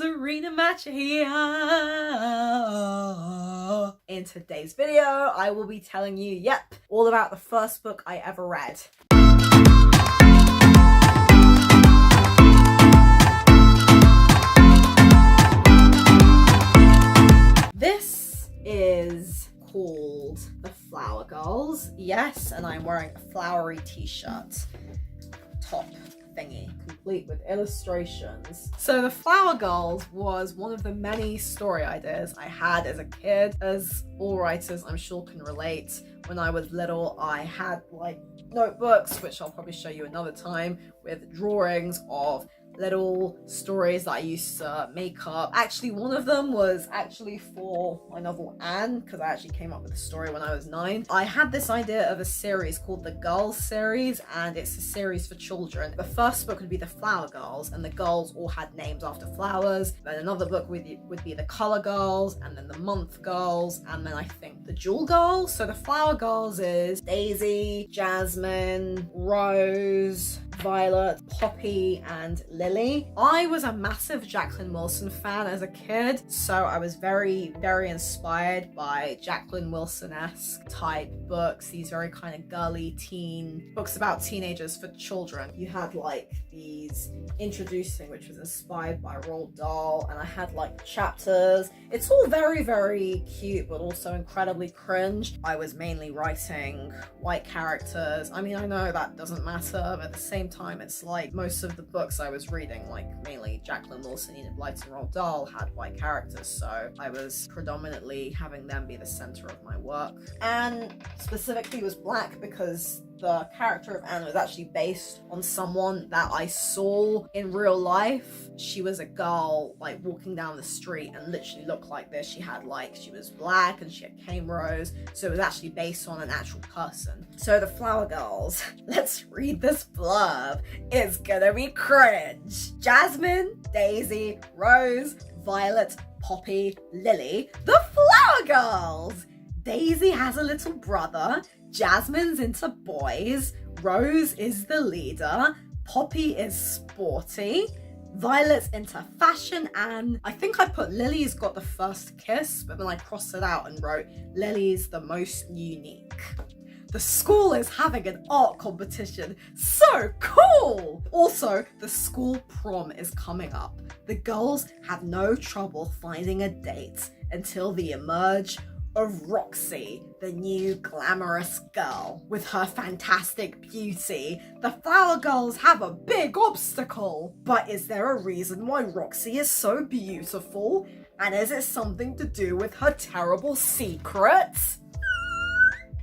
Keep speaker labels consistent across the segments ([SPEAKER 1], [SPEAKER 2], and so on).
[SPEAKER 1] arena match here. In today's video, I will be telling you, all about the first book I ever read. This is called The Flower Girls. Yes, and I'm wearing a flowery t-shirt. Top thingy, complete with illustrations. So The Flower Girls was one of the many story ideas I had as a kid. As all writers I'm sure can relate, when I was little I had like notebooks, which I'll probably show you another time, with drawings of little stories that I used to make up. Actually, one of them was actually for my novel Anne, because I actually came up with the story when I was 9. I had this idea of a series called the Girls series, and it's a series for children. The first book would be the Flower Girls, and the girls all had names after flowers. Then another book would be the Color Girls, and then the Month Girls, and then I think the Jewel Girls. So the Flower Girls is Daisy, Jasmine, Rose, Violet, Poppy, and Lily. I was a massive Jacqueline Wilson fan as a kid, so I was very, very inspired by Jacqueline Wilson-esque type books, these very kind of girly teen books about teenagers for children. You had like these introducing, which was inspired by Roald Dahl, and I had like chapters. It's all very, very cute, but also incredibly cringe. I was mainly writing white characters. I mean, I know that doesn't matter, but at the same time, it's like most of the books I was reading, like mainly Jacqueline Wilson, Enid Blyton, and Roald Dahl, had white characters, so I was predominantly having them be the center of my work. And specifically was black because the character of Anne was actually based on someone that I saw in real life. She was a girl like walking down the street and literally looked like this. She was black and she had cane rows, so it was actually based on an actual person. So The Flower Girls, let's read this blurb. It's gonna be cringe. Jasmine, Daisy, Rose, Violet, Poppy, Lily, the Flower Girls. Daisy has a little brother, Jasmine's into boys, Rose is the leader, Poppy is sporty, Violet's into fashion, and I think I put Lily's got the first kiss, but then I crossed it out and wrote Lily's the most unique. The school is having an art competition. So cool! Also, the school prom is coming up. The girls have no trouble finding a date until they emerge of Roxy, the new glamorous girl. With her fantastic beauty, the Flower Girls have a big obstacle. But is there a reason why Roxy is so beautiful? And is it something to do with her terrible secrets?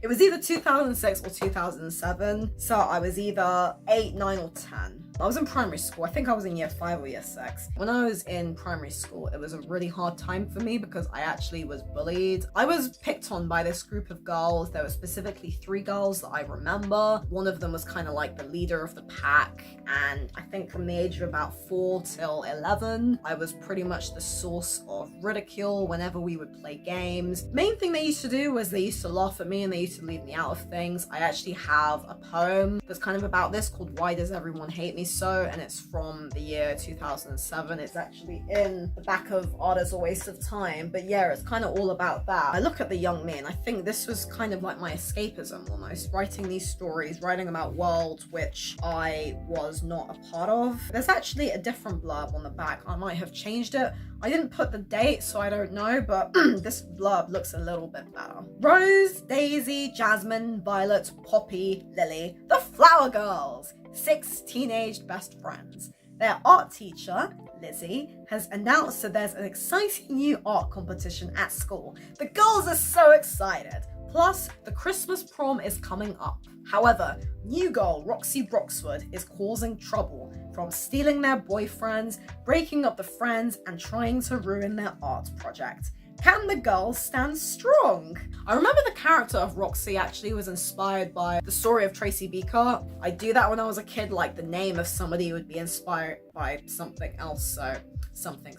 [SPEAKER 1] It was either 2006 or 2007, so I was either 8, 9, or 10. I was in primary school. I think I was in year 5 or year 6. When I was in primary school, it was a really hard time for me because I actually was bullied. I was picked on by this group of girls. There were specifically 3 girls that I remember. One of them was kind of like the leader of the pack, and I think from the age of about 4 till 11, I was pretty much the source of ridicule whenever we would play games. Main thing they used to do was they used to laugh at me and they used to leave me out of things. I actually have a poem that's kind of about this called Why Does Everyone Hate Me So? And it's from the year 2007. It's actually in the back of Art is a Waste of Time, but yeah, it's kind of all about that. I look at the young me and I think this was kind of like my escapism almost, writing these stories, writing about worlds which I was not a part of. There's actually a different blurb on the back. I might have changed it. I didn't put the date, so I don't know, but this blurb looks a little bit better. Rose, Daisy, Jasmine, Violet, Poppy, Lily, the Flower Girls, 6 teenage best friends. Their art teacher, Lizzie, has announced that there's an exciting new art competition at school. The girls are so excited. Plus, the Christmas prom is coming up. However, new girl Roxy Broxwood is causing trouble, from stealing their boyfriends, breaking up the friends, and trying to ruin their art project. Can the girls stand strong? I remember the character of Roxy actually was inspired by the story of Tracy Beaker. I do that when I was a kid, like the name of somebody would be inspired by something else, so something.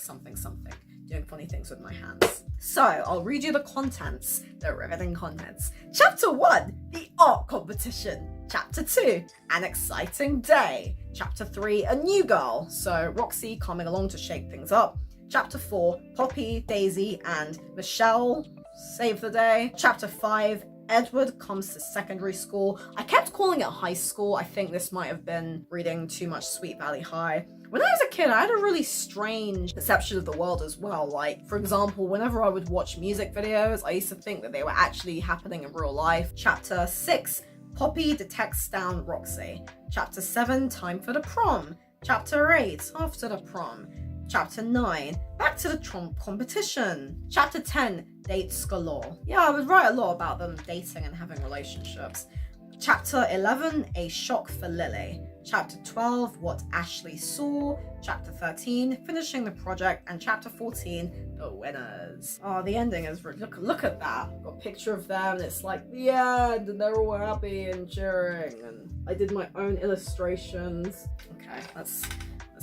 [SPEAKER 1] Doing funny things with my hands. So I'll read you the contents, the riveting contents. Chapter 1, the art competition. Chapter 2, an exciting day. Chapter 3, a new girl. So Roxy coming along to shake things up. Chapter 4, Poppy, Daisy, and Michelle save the day. Chapter 5, Edward comes to secondary school. I kept calling it high school. I think this might have been reading too much Sweet Valley High. When I was a kid, I had a really strange perception of the world as well. Like, for example, whenever I would watch music videos, I used to think that they were actually happening in real life. Chapter 6, Poppy detects down Roxy. Chapter 7, Time for the Prom. Chapter 8, After the Prom. Chapter 9, Back to the competition. Chapter 10, Dates galore. Yeah, I would write a lot about them dating and having relationships. Chapter 11, A shock for Lily. Chapter 12, What Ashley saw. Chapter 13, Finishing the project. And chapter 14, The winners. Oh, the ending is, look at that. Got a picture of them and it's like the end and they're all happy and cheering. And I did my own illustrations. Okay, let's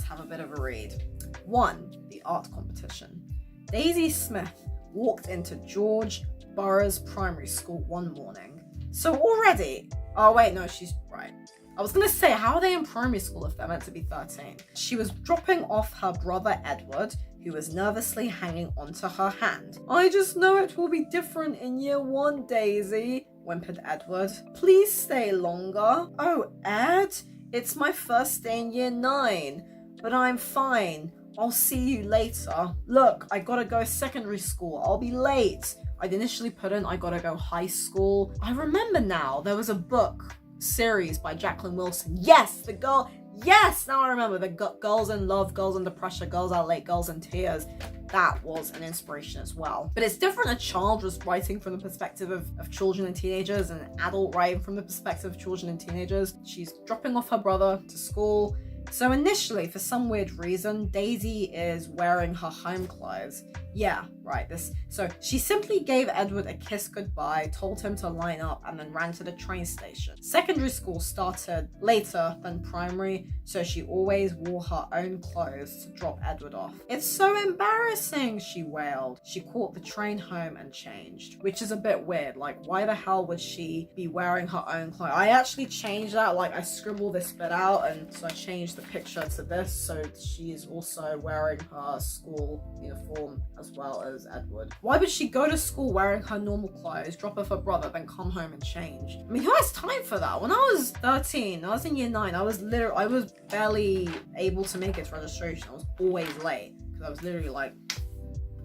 [SPEAKER 1] have a bit of a read. 1, the art competition. Daisy Smith walked into George Burroughs Primary School one morning. So already, oh wait, no, she's right. I was gonna say, how are they in primary school if they're meant to be 13? She was dropping off her brother Edward, who was nervously hanging onto her hand. I just know it will be different in year 1, Daisy, whimpered Edward. Please stay longer. Oh, Ed, it's my first day in year 9, but I'm fine. I'll see you later. Look, I gotta go secondary school. I'll be late. I'd initially put in I gotta go high school. I remember now, there was a book series by Jacqueline Wilson. Yes, now I remember. The Girls in Love, Girls Under Pressure, Girls Out Late, Girls in Tears. That was an inspiration as well. But it's different. A child was writing from the perspective of children and teenagers, and an adult writing from the perspective of children and teenagers. She's dropping off her brother to school. So initially, for some weird reason, Daisy is wearing her home clothes. Yeah, right, so she simply gave Edward a kiss goodbye, told him to line up, and then ran to the train station. Secondary school started later than primary, so she always wore her own clothes to drop Edward off. It's so embarrassing, she wailed. She caught the train home and changed, which is a bit weird. Like, why the hell would she be wearing her own clothes? I actually changed that, like, I scribbled this bit out, and so I changed the picture to this, so she is also wearing her school uniform as well as Edward. Why would she go to school wearing her normal clothes, drop off her brother, then come home and change? I mean, who has time for that? When I was 13, I was in year 9, I was barely able to make it to registration. I was always late, because I was literally like,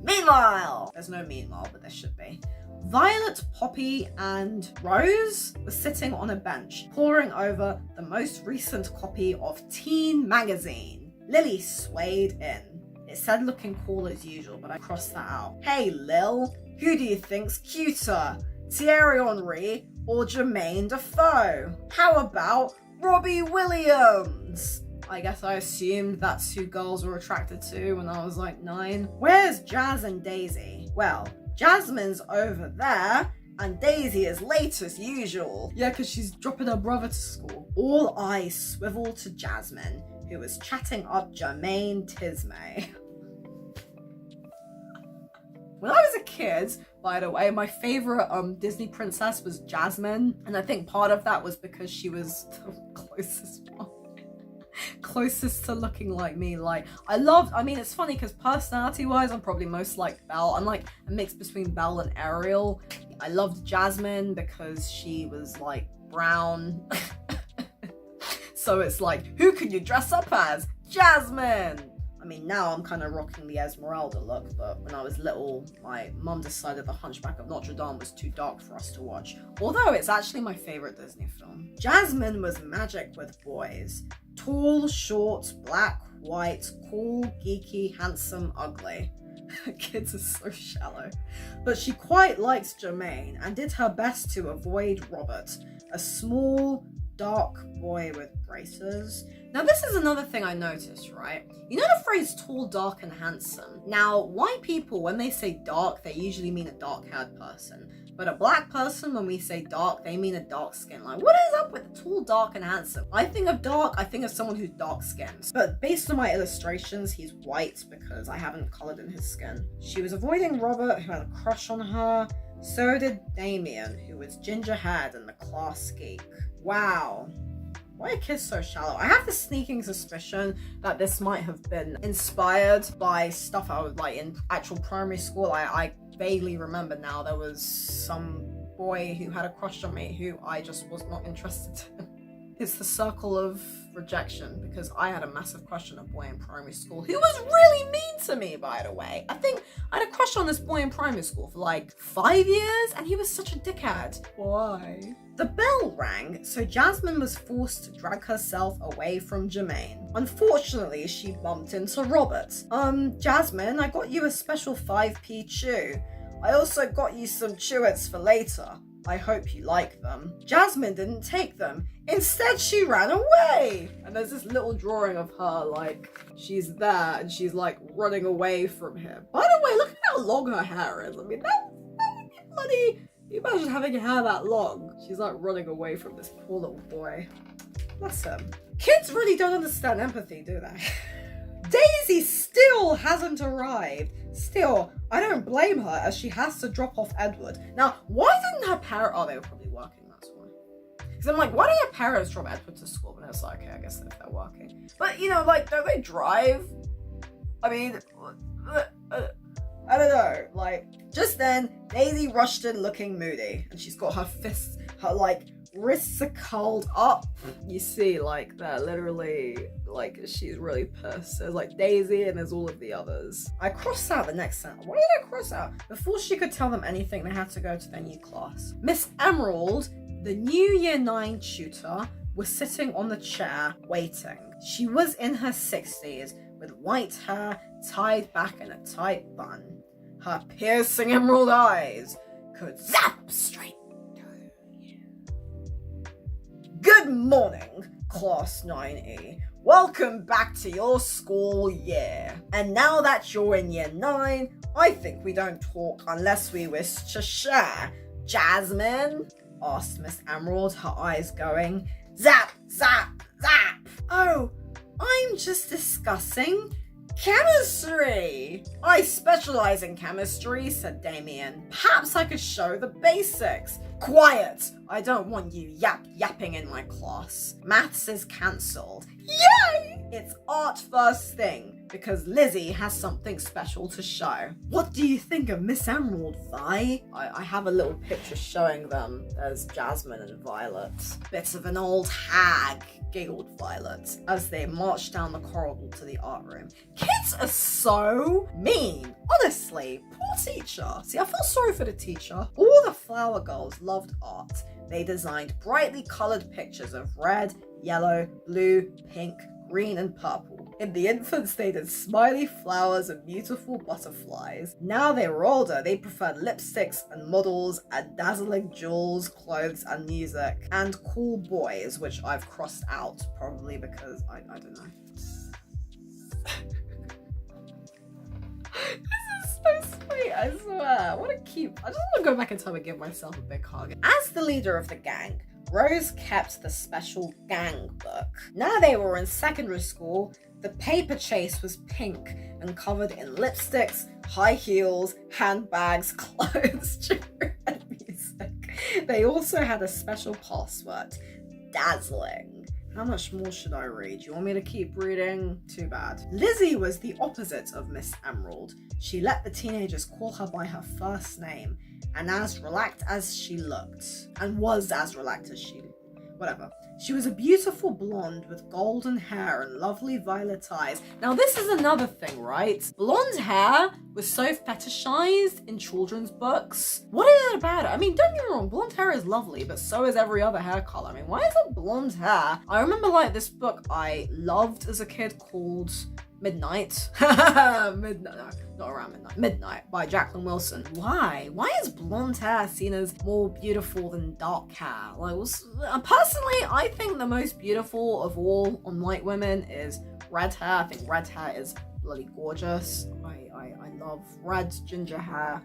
[SPEAKER 1] meanwhile! There's no meanwhile, but there should be. Violet, Poppy, and Rose were sitting on a bench, poring over the most recent copy of Teen Magazine. Lily swayed in. It said looking cool as usual, but I crossed that out. Hey, Lil, who do you think's cuter? Thierry Henry or Jermaine Defoe? How about Robbie Williams? I guess I assumed that's who girls were attracted to when I was like 9. Where's Jazz and Daisy? Well, Jasmine's over there, and Daisy is late as usual. Yeah, because she's dropping her brother to school. All eyes swiveled to Jasmine, who was chatting up Jermaine Tismay. When I was a kid, by the way, my favorite Disney princess was Jasmine, and I think part of that was because she was the closest to looking like me. Like, I mean, it's funny because personality-wise, I'm probably most like Belle. I'm like a mix between Belle and Ariel. I loved Jasmine because she was like brown. So it's like, who could you dress up as? Jasmine! I mean, now I'm kind of rocking the Esmeralda look, but when I was little, my mum decided The Hunchback of Notre Dame was too dark for us to watch. Although it's actually my favorite Disney film. Jasmine was magic with boys. Tall, short, black, white, cool, geeky, handsome, ugly. Kids are so shallow. But she quite liked Jermaine and did her best to avoid Robert, a small, dark boy with braces. Now this is another thing I noticed, right? You know the phrase tall, dark, and handsome? Now, white people, when they say dark, they usually mean a dark-haired person. But a black person, when we say dark, they mean a dark skin. Like, what is up with tall, dark, and handsome? I think of dark, I think of someone who's dark-skinned. But based on my illustrations, he's white because I haven't colored in his skin. She was avoiding Robert, who had a crush on her. So did Damien, who was ginger-haired and the class geek. Wow, Why are kids so shallow? I have the sneaking suspicion that this might have been inspired by stuff I was like in actual primary school. I vaguely remember now there was some boy who had a crush on me who I just was not interested in. It's the circle of rejection, because I had a massive crush on a boy in primary school who was really mean to me, by the way. I think I had a crush on this boy in primary school for like 5 years, and he was such a dickhead. Why? The bell rang, so Jasmine was forced to drag herself away from Jermaine. Unfortunately, she bumped into Robert. Jasmine, I got you a special 5p chew. I also got you some chewits for later. I hope you like them. Jasmine didn't take them. Instead, she ran away. And there's this little drawing of her, like, she's there and she's like running away from him. By the way, look at how long her hair is. I mean, that would be bloody... Can you imagine having hair that long? She's like running away from this poor little boy. Bless him. Kids really don't understand empathy, do they? Daisy still hasn't arrived. Still, I don't blame her as she has to drop off Edward. Now, why didn't her parents... Oh, they were probably working, that's why. Because I'm like, why don't her parents drop Edward to school? And it's like, okay, I guess if they're working. But, you know, like, don't they drive? I mean, I don't know. Like, just then, Daisy rushed in looking moody. And she's got her fists, her, like, wrists are curled up. You see, like, they're literally, like, she's really pissed. There's, like, Daisy and there's all of the others. I crossed out the next sentence. What did I cross out? Before she could tell them anything, they had to go to their new class. Miss Emerald, the new Year 9 tutor, was sitting on the chair, waiting. She was in her 60s, with white hair tied back in a tight bun. Her piercing emerald eyes could zap straight. Good morning, Class 9E. Welcome back to your school year. And now that you're in Year 9, I think we don't talk unless we wish to share. Jasmine? Asked Miss Emerald, her eyes going zap, zap, zap. Oh, I'm just discussing chemistry. I specialize in chemistry, said Damien. Perhaps I could show the basics. Quiet! I don't want you yapping in my class. Maths is cancelled. Yay! It's art first thing, because Lizzie has something special to show. What do you think of Miss Emerald, Vi? I have a little picture showing them. There's Jasmine and Violet. Bit of an old hag, giggled Violet, as they marched down the corridor to the art room. Kids are so mean. Honestly, poor teacher. See, I feel sorry for the teacher. All the flower girls loved art. They designed brightly coloured pictures of red, yellow, blue, pink, green and purple. In the infants, they did smiley flowers and beautiful butterflies. Now they were older, they preferred lipsticks and models and dazzling jewels, clothes and music. And cool boys, which I've crossed out, probably because I don't know. So sweet, I swear. What a cute. I just want to go back in time and give myself a big hug. As the leader of the gang, Rose kept the special gang book. Now they were in secondary school, the paper chase was pink and covered in lipsticks, high heels, handbags, clothes, jewelry, and music. They also had a special password, dazzling. How much more should I read? Do you want me to keep reading? Too bad. Lizzie was the opposite of Miss Emerald. She let the teenagers call her by her first name, and as relaxed as she looked, and was as relaxed as she, whatever. She was a beautiful blonde with golden hair and lovely violet eyes. Now this is another thing, right? Blonde hair was so fetishized in children's books. What is it about it? I mean, don't get me wrong, blonde hair is lovely, but so is every other hair color. I mean, why is it blonde hair? I remember like this book I loved as a kid called Midnight. Midnight by Jacqueline Wilson. Why? Why is blonde hair seen as more beautiful than dark hair? Like, personally, I think the most beautiful of all on white women is red hair. I think red hair is bloody gorgeous. I love red ginger hair.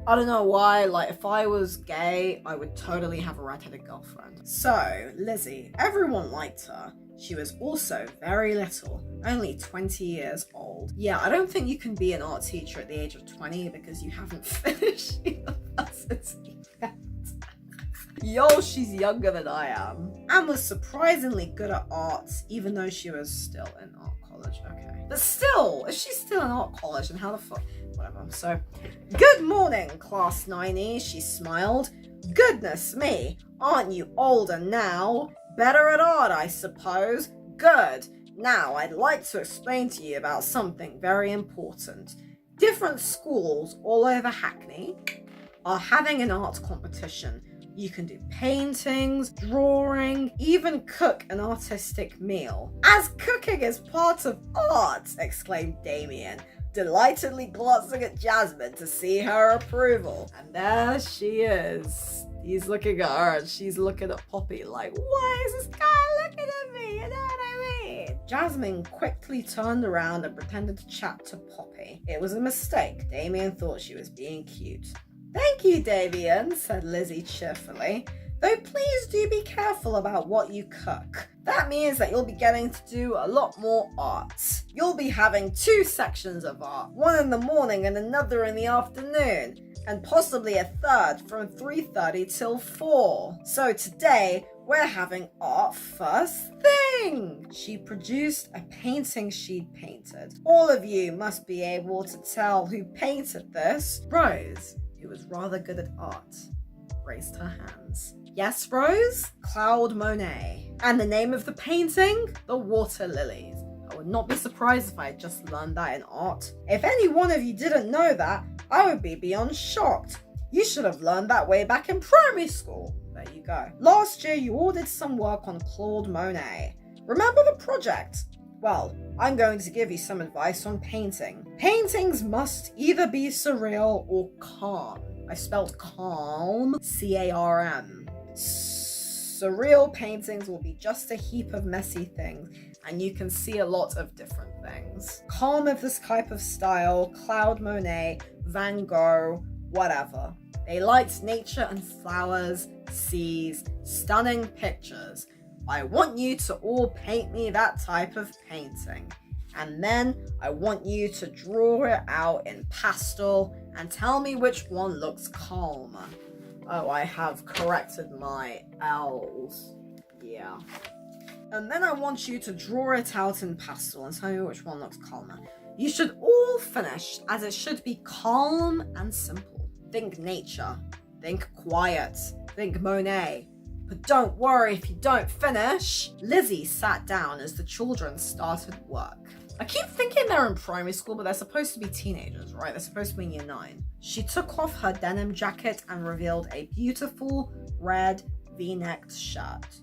[SPEAKER 1] I don't know why, like if I was gay, I would totally have a redheaded girlfriend. So, Lizzie, everyone liked her. She was also very little, only 20 years old. Yeah, I don't think you can be an art teacher at the age of 20 because you haven't finished university yet. Yo, she's younger than I am. And was surprisingly good at art, even though she was still in art college. Okay. But still, if she's still in art college, then how the fuck? Whatever. So, good morning, Class 9E, she smiled. Goodness me, aren't you older now? Better at art, I suppose. Good. Now, I'd like to explain to you about something very important. Different schools all over Hackney are having an art competition. You can do paintings, drawing, even cook an artistic meal. As cooking is part of art, exclaimed Damien, delightedly glancing at Jasmine to see her approval. And there she is. He's looking at her and she's looking at Poppy like, why is this guy looking at me? You know what I mean? Jasmine quickly turned around and pretended to chat to Poppy. It was a mistake. Damien thought she was being cute. Thank you, Damien, said Lizzie cheerfully. Though please do be careful about what you cook. That means that you'll be getting to do a lot more art. You'll be having 2 sections of art, one in the morning and another in the afternoon, and possibly a third from 3:30 till 4. So today, we're having art first thing. She produced a painting she'd painted. All of you must be able to tell who painted this. Rose, who was rather good at art, raised her hands. Yes, Rose? Claude Monet. And the name of the painting? The Water Lilies. I would not be surprised if I had just learned that in art. If any one of you didn't know that, I would be beyond shocked. You should have learned that way back in primary school. There you go. Last year you all did some work on Claude Monet. Remember the project? Well, I'm going to give you some advice on painting. Paintings must either be surreal or calm. I spelled calm, C-A-R-M. Surreal paintings will be just a heap of messy things, and you can see a lot of different things. Calm of this type of style, Claude Monet, Van Gogh, whatever. They liked nature and flowers, seas, stunning pictures. I want you to all paint me that type of painting. And then I want you to draw it out in pastel and tell me which one looks calmer. Oh, I have corrected my L's. Yeah. And then I want you to draw it out in pastel and tell me which one looks calmer. You should all finish as it should be calm and simple. Think nature. Think quiet. Think Monet. But don't worry if you don't finish. Lizzie sat down as the children started work. I keep thinking they're in primary school, but they're supposed to be teenagers, right? They're supposed to be in year 9. She took off her denim jacket and revealed a beautiful red V-necked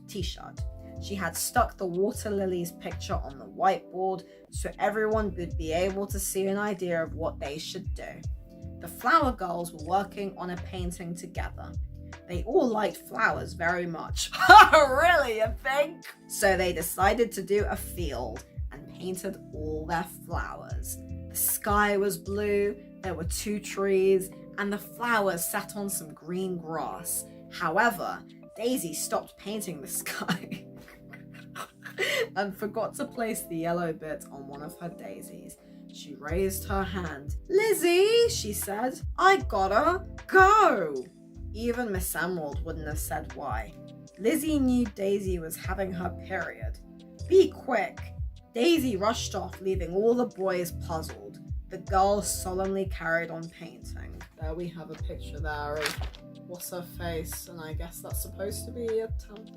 [SPEAKER 1] t-shirt. She had stuck the Water Lilies picture on the whiteboard so everyone would be able to see an idea of what they should do. The flower girls were working on a painting together. They all liked flowers very much. Really, you think? So they decided to do a field and painted all their flowers. The sky was blue, there were 2 trees, and the flowers sat on some green grass. However, Daisy stopped painting the sky and forgot to place the yellow bit on one of her daisies. She raised her hand. Lizzie, she said, I gotta go. Even Miss Emerald wouldn't have said why. Lizzie knew Daisy was having her period. Be quick. Daisy rushed off, leaving all the boys puzzled. The girls solemnly carried on painting. There we have a picture there of what's her face, and I guess that's supposed to be a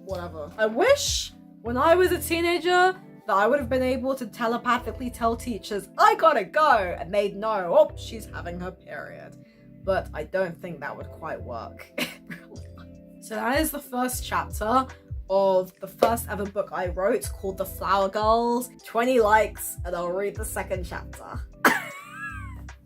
[SPEAKER 1] whatever. I wish when I was a teenager that I would have been able to telepathically tell teachers, I gotta go, and they'd know, oh, she's having her period. But I don't think that would quite work. So that is the first chapter of the first ever book I wrote called The Flower Girls. 20 likes and I'll read the second chapter.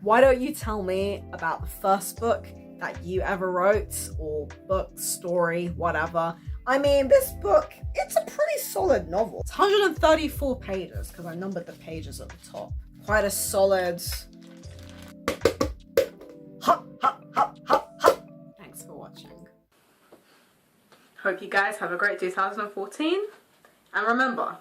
[SPEAKER 1] Why don't you tell me about the first book that you ever wrote, or book, story, whatever. I mean, this book, it's a pretty solid novel. It's 134 pages because I numbered the pages at the top. Quite a solid... Thanks for watching. Hope you guys have a great 2014. And remember,